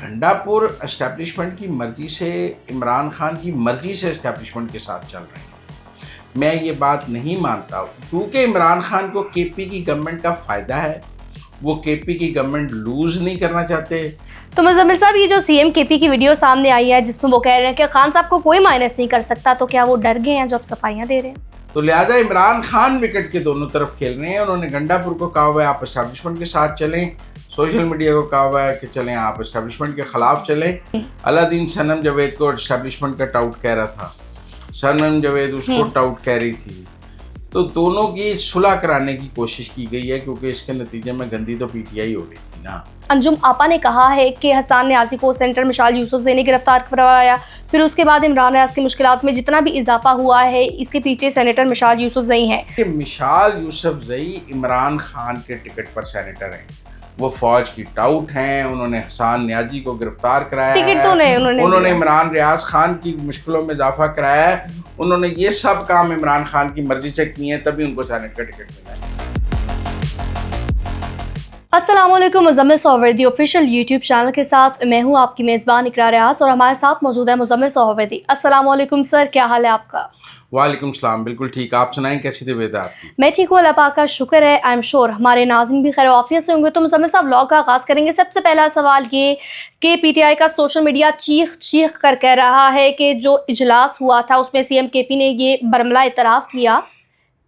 घंडापुर establishment की मर्जी से, इमरान खान की मर्जी से एस्टेब्लिशमेंट के साथ चल रहे हैं। मैं ये बात नहीं मानता क्योंकि इमरान खान को केपी की गवर्नमेंट का फ़ायदा है, वो केपी की गवर्नमेंट लूज़ नहीं करना चाहते। तो मुजम्मिल साहब, ये जो सीएम केपी की वीडियो सामने आई है जिसमें वो कह रहे हैं कि खान साहब को कोई माइनस नहीं कर सकता, तो क्या वो डर गए हैं जो अब सफाइयां दे रहे हैं? तो लिहाजा इमरान खान विकेट के दोनों तरफ खेल रहे हैं। उन्होंने घंडापुर को कहा हुआ है आप एस्टेब्लिशमेंट के साथ चलें, सोशल मीडिया को कहा हुआ है कि चलें आप एस्टेब्लिशमेंट के खिलाफ चलें। अलादीन सनम जावेद को एस्टेब्लिशमेंट का टाउट कह रहा था, सनम जावेद उसको टाउट कह रही थी। तो दोनों की सुलह कराने की कोशिश की गई है क्योंकि इसके नतीजे में गंदी तो पीटीआई हो रही थी ना। अंजुम आपा ने कहा है कि हसन न्याजी को सेंटर मिशाल यूसुफजई ने गिरफ्तार करवाया, फिर उसके बाद इमरान रियाज की मुश्किलात में जितना भी इजाफा हुआ है इसके पीछे सेनेटर मिशाल यूसुफजई हैं। कि मिशाल यूसुफजई इमरान खान के टिकट पर सेनेटर हैं, वो फौज की टाउट हैं। उन्होंने हसन न्याजी को गिरफ्तार कराया टिकट तो नहीं उन्होंने इमरान रियाज खान की मुश्किलों में इजाफा कराया है। उन्होंने ये सब काम इमरान खान की मर्जी से किए हैं, तभी उनको सेनेट का टिकट मिला है। अस्सलाम वालेकुम, मुजम्मिल सोहवर्दी ऑफिशियल यूट्यूब चैनल के साथ मैं हूं आपकी मेज़बान इकरार रियाज और हमारे साथ मौजूद है मुजम्मिल सोहवर्दी। अस्सलाम वालेकुम सर, क्या हाल है आपका? वालेकुम सलाम, बिल्कुल ठीक। आप सुनाएं, कैसी तबीयत है आपकी? मैं ठीक हूँ, अल्लाह पाक का शुक्र है। आई एम श्योर हमारे नाज़रीन भी खैर आफियत से होंगे। तो मुजम्मिल साहब, व्लॉग का आगाज़ करेंगे। सबसे पहला सवाल ये कि पीटीआई का सोशल मीडिया चीख चीख कर कह रहा है कि जो इजलास हुआ था उसमें सीएम केपी ने ये बरमला इतराफ़ किया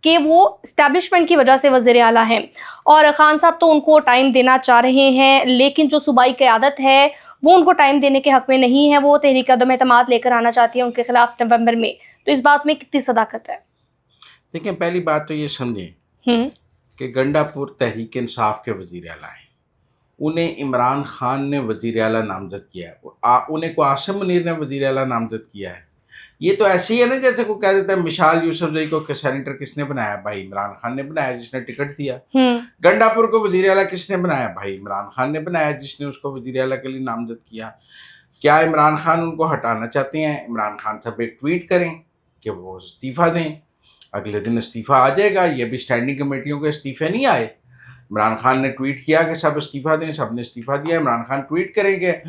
कि वो इस्टेब्लिशमेंट की वजह से वज़ीर आला हैं और खान साहब तो उनको टाइम देना चाह रहे हैं, लेकिन जो सूबाई क़यादत है वो उनको टाइम देने के हक़ में नहीं है। वो तहरीक अदम एतमाद लेकर आना चाहती है उनके खिलाफ नवंबर में। तो इस बात में कितनी सदाकत है? देखिए, पहली बात तो ये समझें कि गंडापुर तहरीक इंसाफ के वज़ीर आला हैं। उन्हें इमरान खान ने वज़ीर आला नामज़द किया है, उन्हें को आसिम मुनीर ने वज़ीर आला नामज़द किया है। ये तो ऐसे ही है ना जैसे कोई कह देता है मिशाल यूसुफजई को सेनेटर किसने बनाया? भाई इमरान खान ने बनाया, जिसने टिकट दिया। गंडापुर को वज़ीर आला किसने बनाया? भाई इमरान खान ने बनाया, जिसने उसको वज़ीर आला के लिए नामज़द किया। क्या इमरान खान उनको हटाना चाहते हैं? इमरान खान साहब एक ट्वीट करें कि वो इस्तीफ़ा दें, अगले दिन इस्तीफ़ा आ जाएगा। ये भी स्टैंडिंग कमेटियों के इस्तीफ़े नहीं आए। इमरान खान ने ट्वीट किया कि सब इस्तीफ़ा दें, सब ने इस्तीफ़ा दिया। इमरान खान ट्वीट करेंगे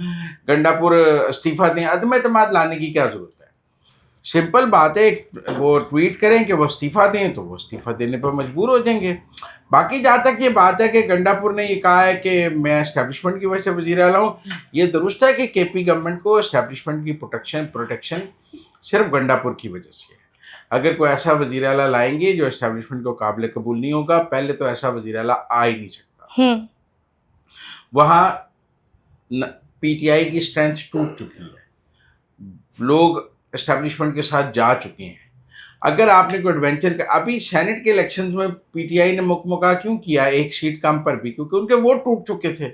गंडापुर इस्तीफ़ा दें। अदम एतमाद लाने की क्या ज़रूरत है? सिंपल बात है, वो ट्वीट करें कि वो इस्तीफ़ा दें तो वो इस्तीफ़ा देने पर मजबूर हो जाएंगे। बाकी जहाँ तक ये बात है कि गंडापुर ने ये कहा है कि मैं एस्टेब्लिशमेंट की वजह से वज़ीर आला हूँ, ये दुरुस्त है कि केपी गवर्नमेंट को एस्टेब्लिशमेंट की प्रोटेक्शन सिर्फ गंडापुर की वजह से है। अगर कोई ऐसा वज़ीर आला लाएंगे जो एस्टेब्लिशमेंट को काबिल कबूल नहीं होगा, पहले तो ऐसा वज़ीर आला आ ही नहीं सकता। वहाँ पीटीआई की स्ट्रेंथ टूट चुकी है, लोग एस्टेब्लिशमेंट के साथ जा चुके हैं। अगर आपने कोई एडवेंचर का, अभी सेनेट के इलेक्शंस में पीटीआई ने मुकमुका क्यों किया एक सीट कम पर भी? क्योंकि उनके वोट टूट चुके थे।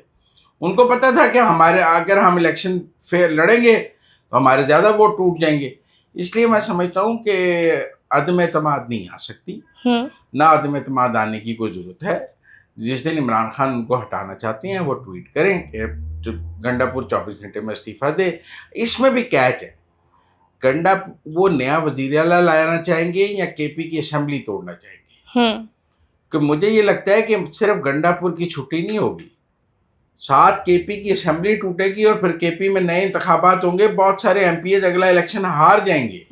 उनको पता था कि हमारे अगर हम इलेक्शन फेयर लड़ेंगे तो हमारे ज़्यादा वोट टूट जाएंगे। इसलिए मैं समझता हूँ कि अदम एतमाद नहीं आ सकती, ना अदम एतमाद आने की कोई ज़रूरत है। जिस दिन इमरान खान उनको हटाना चाहते हैं वो ट्वीट करें कि जो गंडापुर 24 घंटे में इस्तीफ़ा दे। इसमें भी कैच है, गंडा वो नया वज़ीर आला लाना चाहेंगे या केपी की असेंबली तोड़ना चाहेंगे? कि मुझे ये लगता है कि सिर्फ गंडापुर की छुट्टी नहीं होगी, साथ केपी की असेंबली टूटेगी और फिर केपी में नए इंतखाबात होंगे। बहुत सारे एमपीएस अगला इलेक्शन हार जाएंगे।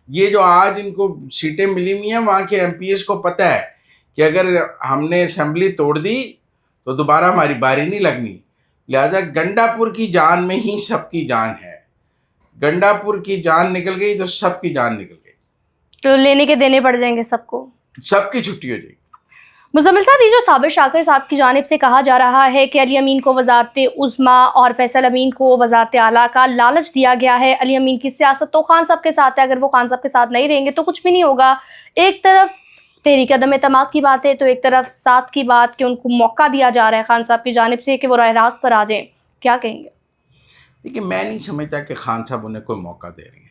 ये जो आज इनको सीटें मिली हुई हैं, वहाँ के एमपीएस को पता है कि अगर हमने असेंबली तोड़ दी तो दोबारा हमारी बारी नहीं लगनी। लिहाजा गंडापुर की जान में ही सबकी जान है। गंडापुर की जान निकल गई तो सबकी जान निकल गई, तो लेने के देने पड़ जाएंगे सबको, सबकी छुट्टी हो जाएगी। मुजम्मिल साहब, ये जो साबिर शाकिर साहब की जानिब से कहा जा रहा है कि अली अमीन को वजारत उज़्मा और फैसल अमीन को वजारत आला का लालच दिया गया है। अली अमीन की सियासत तो खान साहब के साथ है, अगर वो खान साहब के साथ नहीं रहेंगे तो कुछ भी नहीं होगा। एक तरफ तहरीक अदम एतमाद की बात है तो एक तरफ साथ की बात कि उनको मौका दिया जा रहा है खान साहब की जानिब से कि वो राह रास्त पर आ जाएं। क्या कहेंगे? देखिए, मैं नहीं समझता कि खान साहब उन्हें कोई मौका दे रहे हैं।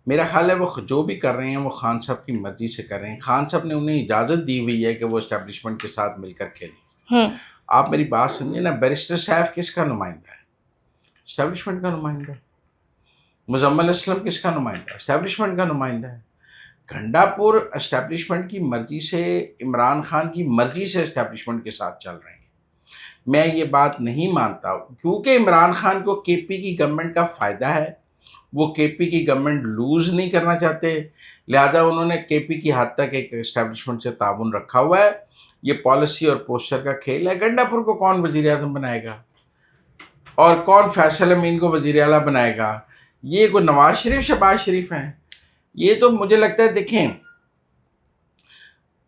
मेरा ख्याल है वो जो भी कर रहे हैं वो खान साहब की मर्जी से कर रहे हैं। खान साहब ने उन्हें इजाज़त दी हुई है कि वो एस्टेब्लिशमेंट के साथ मिलकर खेलें। आप मेरी बात समझे ना, बैरिस्टर साहब किसका नुमाइंदा है? एस्टेब्लिशमेंट का नुमाइंदा है। मुजम्मिल असलम किसका नुमाइंदा है? एस्टेब्लिशमेंट का नुमाइंदा है। घंडापुर एस्टेब्लिशमेंट की मर्जी से, इमरान खान की मर्जी से एस्टेब्लिशमेंट के साथ चल रहे हैं। मैं ये बात नहीं मानता, क्योंकि इमरान खान को केपी की गवर्नमेंट का फ़ायदा है। वो केपी की गवर्नमेंट लूज़ नहीं करना चाहते, लिहाजा उन्होंने केपी की हद तक एक इस्टेब्लिशमेंट से ताउन रखा हुआ है। ये पॉलिसी और पोस्चर का खेल है। गंडापुर को कौन वज़ीर आज़म बनाएगा और कौन फैसल अमीन को वज़ीर आला बनाएगा? ये कोई नवाज शरीफ शहबाज शरीफ हैं? ये तो मुझे लगता है, देखें,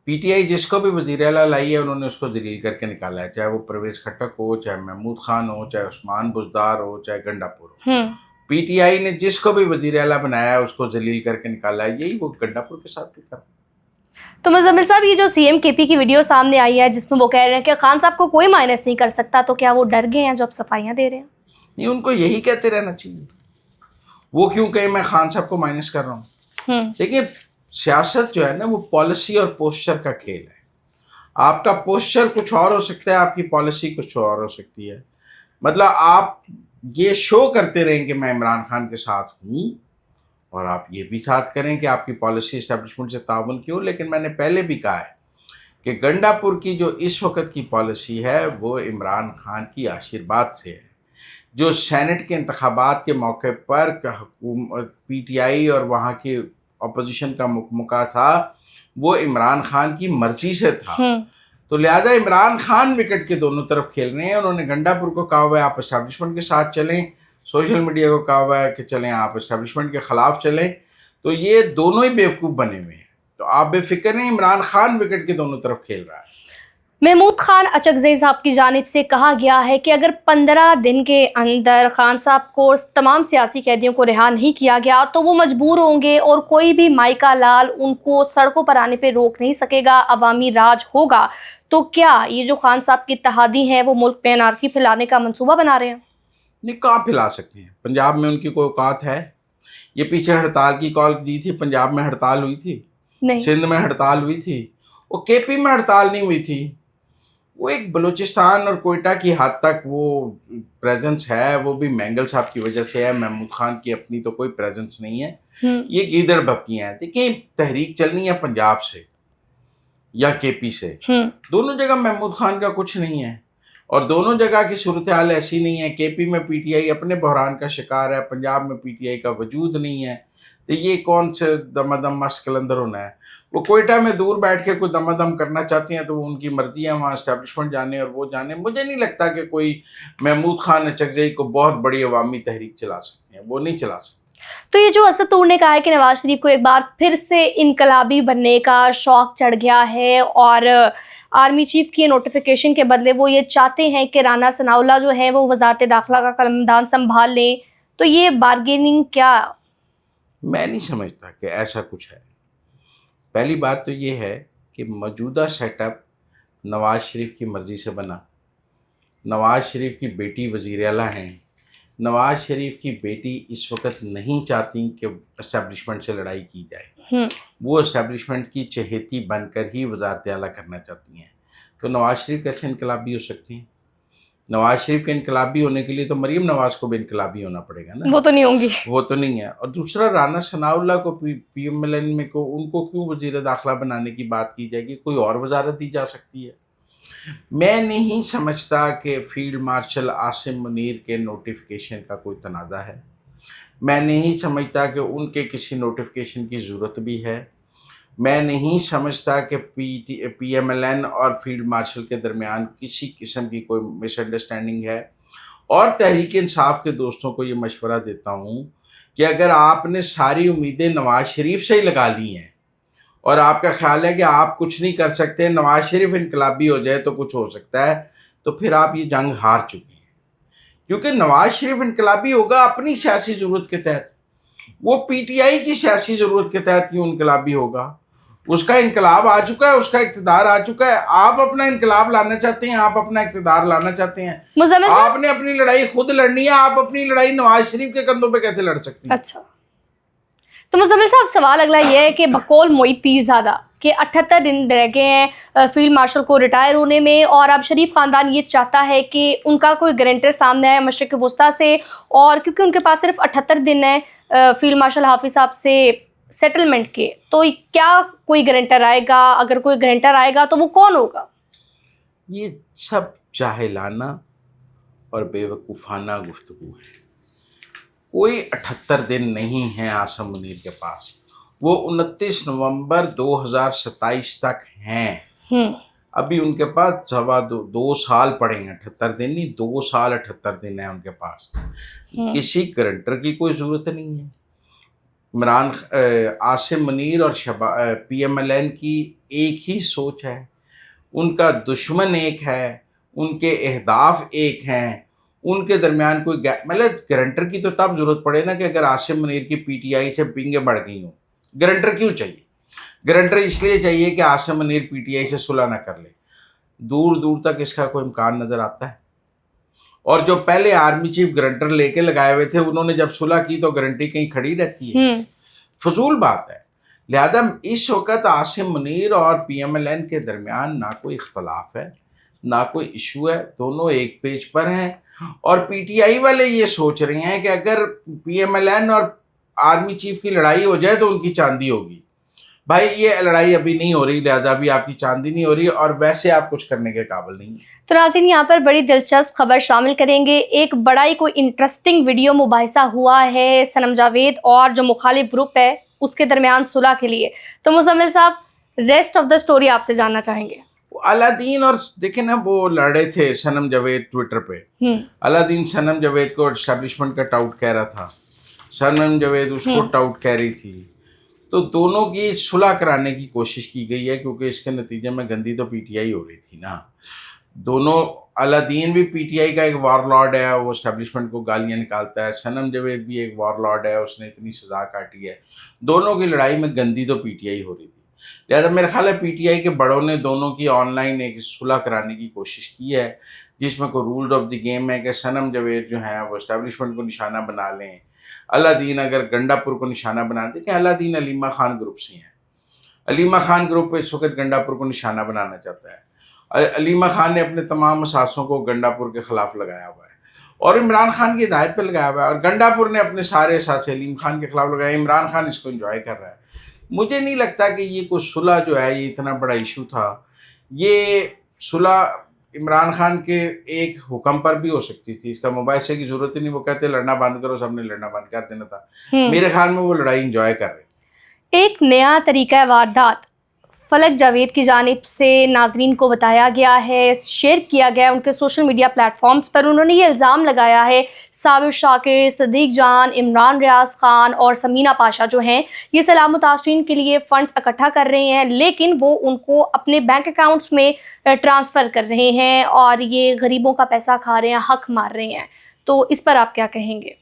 पीटीआई जिसको भी वज़ीर आला लाई है उन्होंने उसको जलील करके निकाला है, चाहे वो परवेज़ खट्टक हो, चाहे महमूद खान हो, चाहे उस्मान बुज़दार हो, चाहे गंडापुर हो। पीटीआई ने जिसको भी वज़ीर आला बनाया है उसको जलील करके निकाला है। यही वो गंडापुर के साथ भी कर। तो मुज़म्मिल साहब, ये जो सीएम केपी की वीडियो सामने आई है जिसमें वो कह रहे हैं कि खान साहब को कोई माइनस नहीं कर सकता, तो क्या वो डर गए हैं जो अब सफाइयाँ दे रहे हैं? नहीं, उनको यही कहते रहना चाहिए। वो क्यों कहे मैं खान साहब को माइनस कर रहा हूँ? देखिए, सियासत जो है ना वो पॉलिसी और पोस्चर का खेल है। आपका पोस्चर कुछ और हो सकता है, आपकी पॉलिसी कुछ और हो सकती है। मतलब आप ये शो करते रहें कि मैं इमरान खान के साथ हूँ और आप ये भी साथ करें कि आपकी पॉलिसी इस्टेब्लिशमेंट से ताउन क्यों। लेकिन मैंने पहले भी कहा है कि गंडापुर की जो इस वक्त की पॉलिसी है वो इमरान खान की आशीर्वाद से है। जो सेनेट के इंतखाबात के मौके पर पीटीआई और वहाँ की अपोजिशन का मुकमुका था वो इमरान खान की मर्जी से था। तो लिहाजा इमरान खान विकेट के दोनों तरफ खेल रहे हैं। उन्होंने गंडापुर को कहा हुआ है आप इस्टेब्लिशमेंट के साथ चलें, सोशल मीडिया को कहा हुआ है कि चलें आप इस्टेब्लिशमेंट के ख़िलाफ़ चलें। तो ये दोनों ही बेवकूफ़ बने हुए हैं। तो आप बेफिक्र नहीं, इमरान खान विकेट के दोनों तरफ खेल रहा है। महमूद खान अचकज़ई साहब की जानिब से कहा गया है कि अगर 15 दिन के अंदर खान साहब को तमाम सियासी कैदियों को रिहा नहीं किया गया तो वो मजबूर होंगे और कोई भी माइका लाल उनको सड़कों पर आने पे रोक नहीं सकेगा, अवामी राज होगा। तो क्या ये जो खान साहब की इत्तेहादी हैं वो मुल्क में अनारकी फैलाने का मंसूबा बना रहे हैं? नहीं, कहाँ फैला सकते हैं? पंजाब में उनकी कोई औकात है? ये पीछे हड़ताल की कॉल दी थी, पंजाब में हड़ताल हुई थी? नहीं। सिंध में हड़ताल हुई थी? वो केपी में हड़ताल नहीं हुई थी। वो एक बलूचिस्तान और कोयटा की हद तक वो प्रेजेंस है, वो भी मैंगल साहब की वजह से है। महमूद खान की अपनी तो कोई प्रेजेंस नहीं है। ये गीदड़ बक्कियां हैं। देखिए, तहरीक चलनी है पंजाब से या केपी से, दोनों जगह महमूद खान का कुछ नहीं है और दोनों जगह की सूरत हाल ऐसी नहीं है। केपी में पीटीआई अपने बहरान का शिकार है, पंजाब में पीटीआई का वजूद नहीं है। तो ये कौन से दमादम मस्त कलंदर होना है? वो कोयटा में दूर बैठ के कोई दमादम करना चाहती हैं तो वो उनकी मर्जी है, वहाँ इस्टेब्लिशमेंट जाने और वो जाने। मुझे नहीं लगता कि कोई महमूद खान अचकज़ई को बहुत बड़ी अवामी तहरीक चला सकते हैं, वो नहीं चला सकते। तो ये जो असद तूर ने कहा है कि नवाज शरीफ को एक बार फिर से इनकलाबी बनने का शौक चढ़ गया है और आर्मी चीफ की नोटिफिकेशन के बदले वो ये चाहते हैं कि राना सनाउल्लाह जो है वो वजारत दाखिला का कलमदान संभाल लें, तो ये बार्गेनिंग क्या? मैं नहीं समझता कि ऐसा कुछ है। पहली बात तो ये है कि मौजूदा सेटअप नवाज शरीफ की मर्ज़ी से बना। नवाज शरीफ की बेटी वज़ीर आला हैं। नवाज शरीफ की बेटी इस वक्त नहीं चाहती कि इस्टेब्लिशमेंट से लड़ाई की जाए। वो इस्टेब्लिशमेंट की चहेती बनकर ही वज़ारत आला करना चाहती हैं। तो नवाज शरीफ कैसे इनकलाबी हो सकती हैं? नवाज शरीफ के इनकलाबी होने के लिए तो मरीम नवाज को भी इनकलाबी होना पड़ेगा ना। वो तो नहीं होंगी। वो तो नहीं है। और दूसरा, राना सनाउल्लाह को पीएमएलएन में को उनको क्यों वज़ीर दाखिला बनाने की बात की जाएगी? कोई और वजारत दी जा सकती है। मैं नहीं समझता कि फील्ड मार्शल आसिम मुनीर के नोटिफिकेशन का कोई तनाज़ा है। मैं नहीं समझता कि उनके किसी नोटिफिकेशन की ज़रूरत भी है। मैं नहीं समझता कि पीएमएलएन और फील्ड मार्शल के दरमियान किसी किस्म की कोई मिसअंडरस्टैंडिंग है। और तहरीक इंसाफ के दोस्तों को ये मशवरा देता हूँ कि अगर आपने सारी उम्मीदें नवाज शरीफ से ही लगा ली हैं और आपका ख्याल है कि आप कुछ नहीं कर सकते, नवाज शरीफ इनकलाबी हो जाए तो कुछ हो सकता है, तो फिर आप ये जंग हार चुके हैं। क्योंकि नवाज शरीफ इनकलाबी होगा अपनी सियासी ज़रूरत के तहत। वो पीटीआई की सियासी ज़रूरत के तहत क्यों इनकलाबी होगा? उसका इनकलाब आ चुका है, उसका इक़्तिदार आ चुका है। आप अपना इनकलाब लाना चाहते हैं, आप अपना इक़्तिदार लाना चाहते हैं। आपने अपनी लड़ाई खुद लड़नी है। आप अपनी लड़ाई नवाज शरीफ के कंधों पे कैसे लड़ सकती हैं? अच्छा, तो मुज़म्मिल साहब, सवाल अगला ये है कि बकौल मोईद पीरज़ादा के 78 दिन रह गए हैं फील्ड मार्शल को रिटायर होने में और अब शरीफ ख़ानदान ये चाहता है कि उनका कोई गारंटर सामने आए मशरिक़ वस्ता से, और क्योंकि उनके पास सिर्फ 78 दिन है फील्ड मार्शल हाफिज़ साहब से सेटलमेंट के, तो क्या कोई गारंटर आएगा? अगर कोई गारंटर आएगा तो वो कौन होगा? ये सब जाहिलाना और बेवकूफ़ाना गुफ्तगू है। कोई 78 दिन नहीं है आसिम मुनीर के पास, वो 29 नवंबर 2027 तक हैं। अभी उनके पास 2 साल पड़े हैं, 78 दिन नहीं, 2 साल 78 दिन है उनके पास। किसी गारंटर की कोई ज़रूरत नहीं है। आसिम मुनीर और PMLN की एक ही सोच है, उनका दुश्मन एक है, उनके अहदाफ एक हैं, उनके दरमियान कोई मतलब गारंटर की तो तब ज़रूरत पड़े ना कि अगर आसिम मुनीर की PTI से पिंगें बढ़ गई हों। गारंटर क्यों चाहिए? गारंटर इसलिए चाहिए कि आसिम मुनीर PTI से सुलह ना कर ले। दूर दूर तक इसका कोई इम्कान नज़र आता है। और जो पहले आर्मी चीफ गारंटर लेके लगाए हुए थे, उन्होंने जब सुलह की तो गारंटी कहीं खड़ी रहती है, फजूल बात है। लिहाजा इस वक्त आसिम मुनीर और PMLN के दरमियान ना कोई इख्तलाफ है, ना कोई इशू है, दोनों एक पेज पर हैं। और PTI वाले ये सोच रहे हैं कि अगर PMLN और आर्मी चीफ की लड़ाई हो जाए तो उनकी चांदी होगी। भाई ये लड़ाई अभी नहीं हो रही, लिहाजा अभी आपकी चांदी नहीं हो रही, और वैसे आप कुछ करने के काबिल नहीं। तो नाज़रीन, यहाँ पर बड़ी दिलचस्प खबर शामिल करेंगे। एक बड़ा ही कोई इंटरेस्टिंग वीडियो मुबाहिसा हुआ है सनम जावेद और जो मुखालिफ ग्रुप है उसके दरमियान सुलह के लिए। तो मुज़म्मिल साहब, रेस्ट ऑफ द स्टोरी आपसे जानना चाहेंगे। अलादीन और देखे ना, वो लड़े थे सनम जावेद ट्विटर पे। अलादीन सनम जावेद को एस्टेब्लिशमेंट का टाउट कह रहा था, सनम जावेद उसको टाउट कह रही थी। तो दोनों की सुलह कराने की कोशिश की गई है, क्योंकि इसके नतीजे में गंदी तो PTI हो रही थी ना। दोनों, अलादीन भी PTI का एक वारलॉर्ड है, वो एस्टेब्लिशमेंट को गालियाँ निकालता है। सनम जावेद भी एक वारलॉर्ड है, उसने इतनी सज़ा काटी है। दोनों की लड़ाई में गंदी तो PTI हो रही थी। लिहाजा मेरा ख्याल है PTI के बड़ों ने दोनों की ऑनलाइन एक सुलह कराने की कोशिश की है, जिसमें कोई रूल्स ऑफ द गेम है कि सनम जावेद जो है वो एस्टेब्लिशमेंट को निशाना बना लें, अलादीन अगर गंडापुर को निशाना बना दें। कि अलादीन अलीमा खान ग्रुप से हैं, अलीमा खान ग्रुप इस वक्त गंडापुर को निशाना बनाना चाहता है। अलीमा खान ने अपने तमाम असासों को गंडापुर के खिलाफ लगाया हुआ है और इमरान खान की हिदायत पर लगाया हुआ है, और गंडापुर ने अपने सारे असासे अलीम खान के खिलाफ लगाए। इमरान खान इसको एंजॉय कर रहा है। मुझे नहीं लगता कि ये कोई सुलह जो है ये इतना बड़ा इशू था। ये सुलह इमरान खान के एक हुक्म पर भी हो सकती थी, इसका मुबाहिसे की जरूरत ही नहीं। वो कहते लड़ना बंद करो, सबने लड़ना बंद कर देना था। मेरे ख्याल में वो लड़ाई एंजॉय कर रहे। एक नया तरीका है वारदात फलक जावेद की जानिब से नाजरीन को बताया गया है, शेयर किया गया है उनके सोशल मीडिया प्लेटफॉर्म्स पर। उन्होंने ये इल्ज़ाम लगाया है साबिर शाकिर, सदीक जान, इमरान रियाज ख़ान और समीना पाशा जो हैं ये सलाह मुतासरीन के लिए फ़ंड्स इकट्ठा कर रहे हैं, लेकिन वो उनको अपने बैंक अकाउंट्स में ट्रांसफ़र कर रहे हैं और ये गरीबों का पैसा खा रहे हैं, हक मार रहे हैं। तो इस पर आप क्या कहेंगे?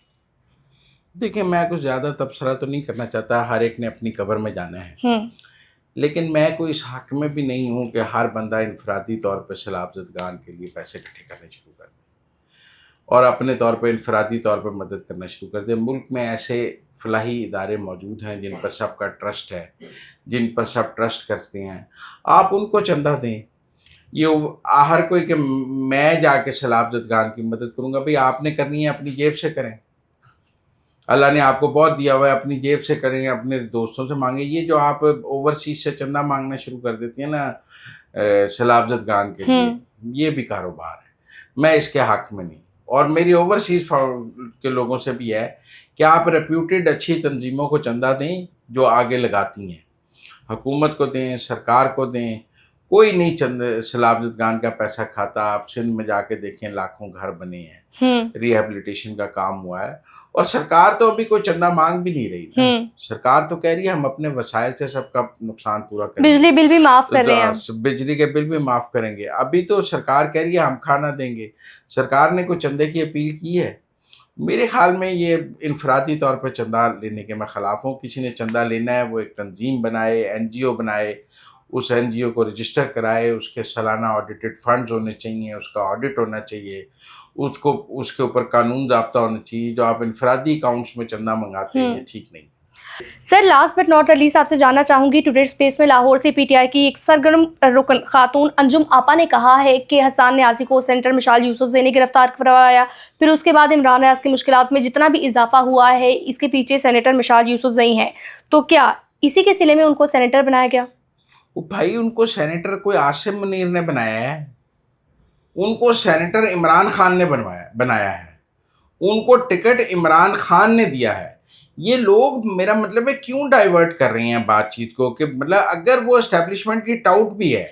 देखिए, मैं कुछ ज़्यादा तबसरा तो नहीं करना चाहता, हर एक ने अपनी कब्र में जाना है, लेकिन मैं कोई इस हक में भी नहीं हूँ कि हर बंदा इनफरादी तौर पर सैलाब ज़दगान के लिए पैसे इकट्ठे करने शुरू कर दे और अपने तौर पर इनफरादी तौर पर मदद करना शुरू कर दे। मुल्क में ऐसे फलाही इदारे मौजूद हैं जिन पर सबका ट्रस्ट है, जिन पर सब ट्रस्ट करते हैं, आप उनको चंदा दें। ये हर कोई कि मैं जाके सैलाब ज़दगान की मदद करूँगा, भाई आपने करनी है अपनी जेब से करें। अल्लाह ने आपको बहुत दिया हुआ है, अपनी जेब से करेंगे, अपने दोस्तों से मांगे। ये जो आप ओवरसीज से चंदा मांगना शुरू कर देती हैं ना सैलाब ज़दगान के लिए, ये भी कारोबार है, मैं इसके हक में नहीं। और मेरी ओवरसीज के लोगों से भी है कि आप रेप्यूटेड अच्छी तंजीमों को चंदा दें जो आगे लगाती हैं, हुकूमत को दें, सरकार को दें। कोई नहीं सैलाब ज़दगान का पैसा खाता। आप सिंध में जाके देखें, लाखों घर बने हैं, रिहेबिलिटेशन का काम हुआ है, और सरकार तो अभी कोई चंदा मांग भी नहीं रही ना। सरकार तो कह रही है हम अपने वसाइल से सबका नुकसान पूरा करेंगे, बिजली बिल भी माफ कर रहे हैं, बिजली के बिल भी माफ करेंगे। अभी तो सरकार कह रही है हम खाना देंगे। सरकार ने कोई चंदे की अपील की है? मेरे ख्याल में ये इनफरादी तौर पर चंदा लेने के मैं ख़िलाफ़ हूँ। किसी ने चंदा लेना है वो एक तंजीम बनाए, NGO बनाए, उस NGO को रजिस्टर कराए, उसके सालाना ऑडिटेड फंड्स होने चाहिए, उसका ऑडिट होना चाहिए, उसको उसके ऊपर कानून ज़ाब्ता होना चाहिए। जो आप इनफरादी अकाउंट्स में चंदा मंगाते हैं ये ठीक नहीं। Sir, last but not least आपसे जानना चाहूँगी, टुडे स्पेस में लाहौर से PTI की एक सरगर्म रुकन खातून अंजुम आपा ने कहा है कि हसन न्याजी को सेंटर मिशाल यूसुफजई ने गिरफ्तार करवाया, फिर उसके बाद इमरान रियाज की मुश्किलात में जितना भी इजाफा हुआ है इसके पीछे सेनेटर मिशाल यूसुफजई हैं। तो क्या इसी के सिले में उनको सेनेटर बनाया गया? वो भाई, उनको सेनेटर कोई आसिम मुनीर ने बनाया है। उनको सेनेटर इमरान खान ने बनाया है, उनको टिकट इमरान खान ने दिया है। ये लोग, मेरा मतलब है, क्यों डाइवर्ट कर रहे हैं बातचीत को कि मतलब अगर वो एस्टेब्लिशमेंट की टाउट भी है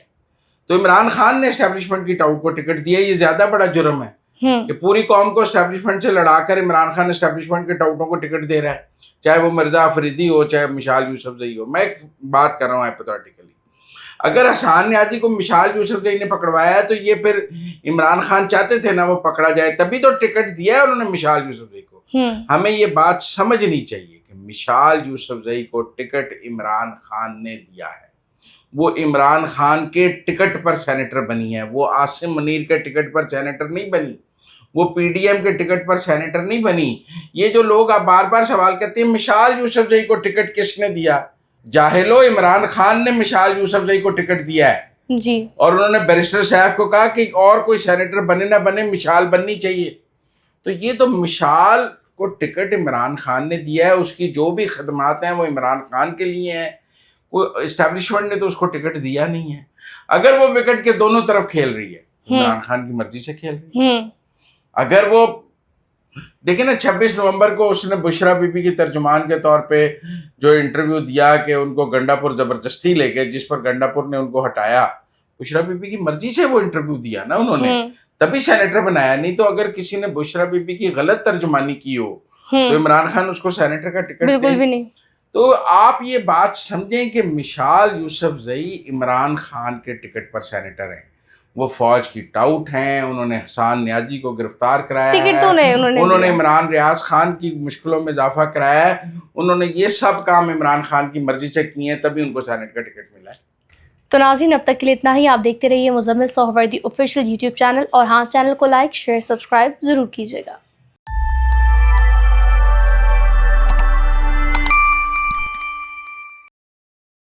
तो इमरान खान ने एस्टेब्लिशमेंट की टाउट को टिकट दिया, ये ज्यादा बड़ा जुर्म है कि पूरी कौम को एस्टेब्लिशमेंट से लड़ाकर इमरान खान एस्टेब्लिशमेंट के टाउटों को टिकट दे रहा है, चाहे वो मिर्जा अफरीदी हो, चाहे मिशाल यूसुफजई हो। मैं एक बात कर रहा हूँ हाइपोथेटिकली, अगर हसन न्याजी को मिशाल यूसुफजई ने पकड़वाया है तो ये फिर इमरान खान चाहते थे ना वो पकड़ा जाए, तभी तो टिकट दिया है उन्होंने मिशाल यूसुफजई को। हमें ये बात समझनी चाहिए कि मिशाल यूसुफजई को टिकट इमरान खान ने दिया है, वो इमरान खान के टिकट पर सेनेटर बनी है, वो आसिम मुनीर के टिकट पर सेनेटर नहीं बनी, वो पीडीएम के टिकट पर सेनेटर नहीं बनी। ये जो लोग आप बार बार सवाल करते हैं मिशाल यूसुफजई को टिकट किसने दिया, जाहिलो इमरान खान ने मिशाल यूसुफजई को टिकट दिया है जी, और उन्होंने बैरिस्टर साहब को कहा कि और कोई सेनेटर बने ना बने, मिशाल बननी चाहिए। तो ये तो मिशाल को टिकट इमरान खान ने दिया है, उसकी जो भी खदमात हैं वो इमरान खान के लिए हैं, कोई इस्टेब्लिशमेंट ने तो उसको टिकट दिया नहीं है। अगर वो विकेट के दोनों तरफ खेल रही है, इमरान खान की मर्जी से खेल रही है, अगर वो देखिए ना 26 नवंबर को उसने बुशरा बीबी की तर्जुमान के तौर पे जो इंटरव्यू दिया कि उनको गंडापुर जबरदस्ती ले गए, जिस पर गंडापुर ने उनको हटाया, बुशरा बीबी की मर्जी से वो इंटरव्यू दिया ना उन्होंने, तभी सेनेटर बनाया। नहीं तो अगर किसी ने बुशरा बीबी की गलत तर्जुमानी की हो तो इमरान खान उसको सेनेटर का टिकट बिल्कुल भी नहीं। तो आप ये बात समझें कि मिशाल यूसुफजई इमरान खान के टिकट पर सेनेटर हैं, वो फौज की टाउट हैं, उन्होंने हसन न्याजी को गिरफ्तार कराया टिकट तो नहीं उन्होंने इमरान रियाज खान की मुश्किलों में इजाफा कराया है, उन्होंने ये सब काम इमरान खान की मर्जी से किए हैं, तभी उनको सेनेट का टिकट मिला है। तो नाज़रीन, अब तक के लिए इतना ही। आप देखते रहिए Muzammil Suhrawardy official YouTube channel, और हाँ, चैनल को लाइक शेयर सब्सक्राइब ज़रूर कीजिएगा।